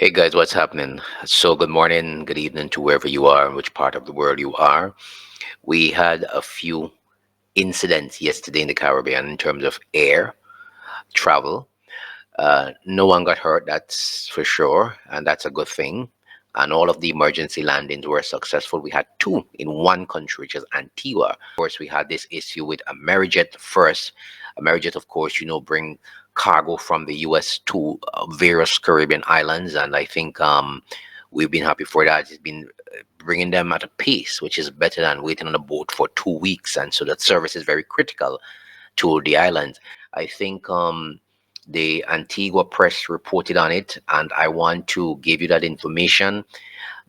Hey guys, what's happening? So, good morning, good evening to wherever you are and which part of the world you are. We had a few incidents yesterday in the Caribbean in terms of air travel. No one got hurt, that's for sure, and that's a good thing. And all of the emergency landings were successful. We had two in one country, which is Antigua. Of course, we had this issue with Amerijet first. Amerijet, of course, bring cargo from the US to various Caribbean islands, and I think we've been happy for that. It's been bringing them at a pace which is better than waiting on a boat for 2 weeks, and so that service is very critical to the islands. I think the Antigua press reported on it, and I want to give you that information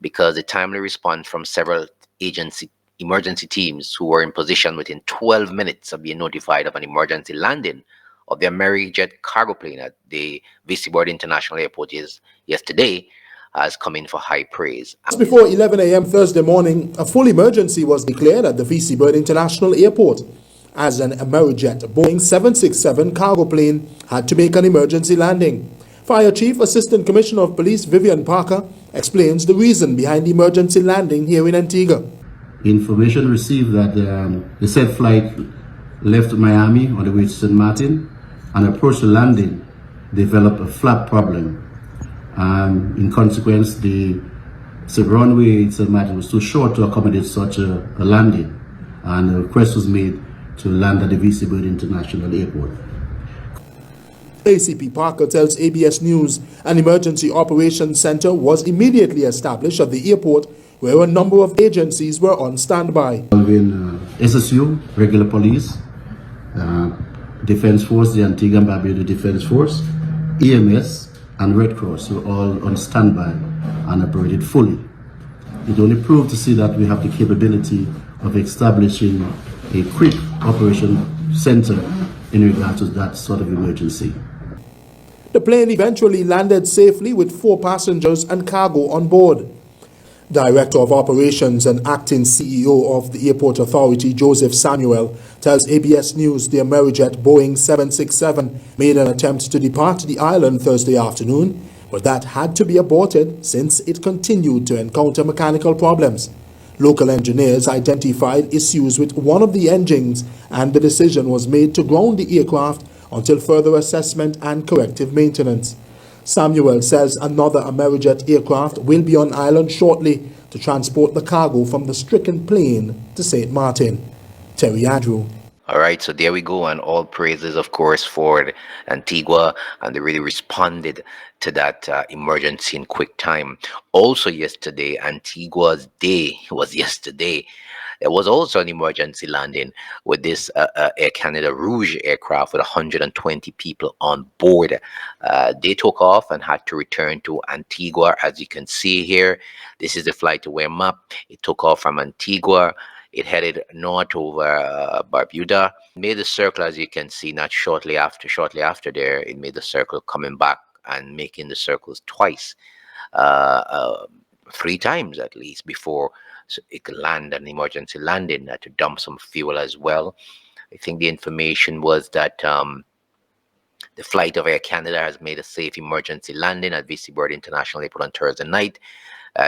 because the timely response from several agency emergency teams who were in position within 12 minutes of being notified of an emergency landing of the Amerijet cargo plane at the VC International Airport is yesterday has come in for high praise. Just before 11 a.m. Thursday morning, a full emergency was declared at the VC International Airport as an Amerijet Boeing 767 cargo plane had to make an emergency landing. Fire Chief Assistant Commissioner of Police Vivian Parker explains the reason behind the emergency landing here in Antigua. Information received that the said flight left Miami on the way to St. Martin and approached the landing, developed a flap problem. In consequence, the runway in St. Martin was too short to accommodate such a landing, and a request was made to land at the VC International Airport. ACP Parker tells ABS News an emergency operations center was immediately established at the airport where a number of agencies were on standby. Involving SSU, regular police, Defense Force, the Antigua and Barbuda Defense Force, EMS, and Red Cross were all on standby and operated fully. It only proved to see that we have the capability of establishing a quick operation center in regard to that sort of emergency. The plane eventually landed safely with 4 passengers and cargo on board. Director of Operations and Acting CEO of the Airport Authority, Joseph Samuel, tells ABS News the Amerijet Boeing 767 made an attempt to depart the island Thursday afternoon, but that had to be aborted since it continued to encounter mechanical problems. Local engineers identified issues with one of the engines, and the decision was made to ground the aircraft until further assessment and corrective maintenance. Samuel says another Amerijet aircraft will be on island shortly to transport the cargo from the stricken plane to St. Martin. Terry Andrew. All right, so there we go, and all praises, of course, for Antigua, and they really responded to that emergency in quick time. Also, yesterday, Antigua's day was yesterday. There was also an emergency landing with this Air Canada Rouge aircraft with 120 people on board. They took off and had to return to Antigua, as you can see here. This is the flight to warm up. It took off from Antigua. It headed north over Barbuda. It made the circle, as you can see, not shortly after there, it made the circle coming back and making the circles twice, 3 times at least, before it could land an emergency landing to dump some fuel as well. I think the information was that the flight of Air Canada has made a safe emergency landing at VC International Airport on Thursday night.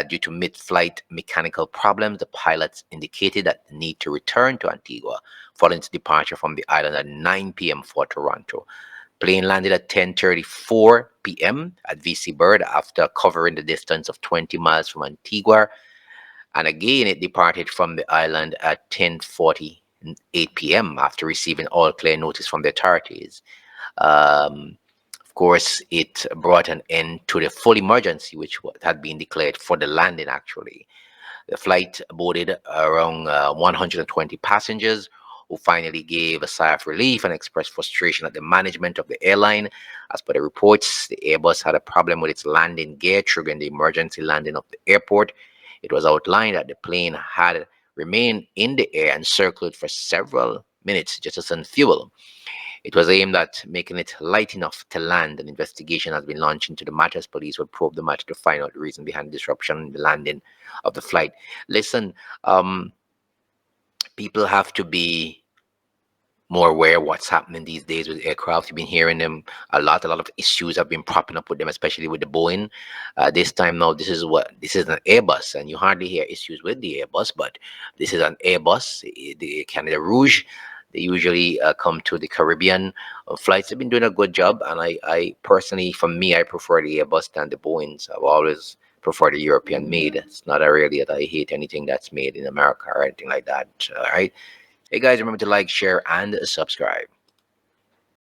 Due to mid-flight mechanical problems, the pilots indicated that the need to return to Antigua following its departure from the island at 9 p.m. for Toronto. Plane landed at 10:34 p.m. at VC Bird after covering the distance of 20 miles from Antigua. And again, it departed from the island at 10:48 p.m. after receiving all clear notice from the authorities. Of course, it brought an end to the full emergency, which had been declared for the landing, actually. The flight boarded around 120 passengers who finally gave a sigh of relief and expressed frustration at the management of the airline. As per the reports, the Airbus had a problem with its landing gear, triggering the emergency landing of the airport. It was outlined that the plane had remained in the air and circled for several minutes just to send fuel. It was aimed at making it light enough to land. An investigation has been launched into the matter as police will probe the matter to find out the reason behind the disruption in the landing of the flight. Listen, people have to be more aware of what's happening these days with aircraft. You've been hearing them a lot. A lot of issues have been propping up with them, especially with the Boeing. This time now, this is an Airbus, and you hardly hear issues with the Airbus, but this is an Airbus, the Canada Rouge. They usually come to the Caribbean flights. Have been doing a good job, and I personally, for me, I prefer the Airbus than the Boeings. I've always preferred the European made. It's not a really that I hate anything that's made in America or anything like that. All right. Hey guys, remember to like, share, and subscribe.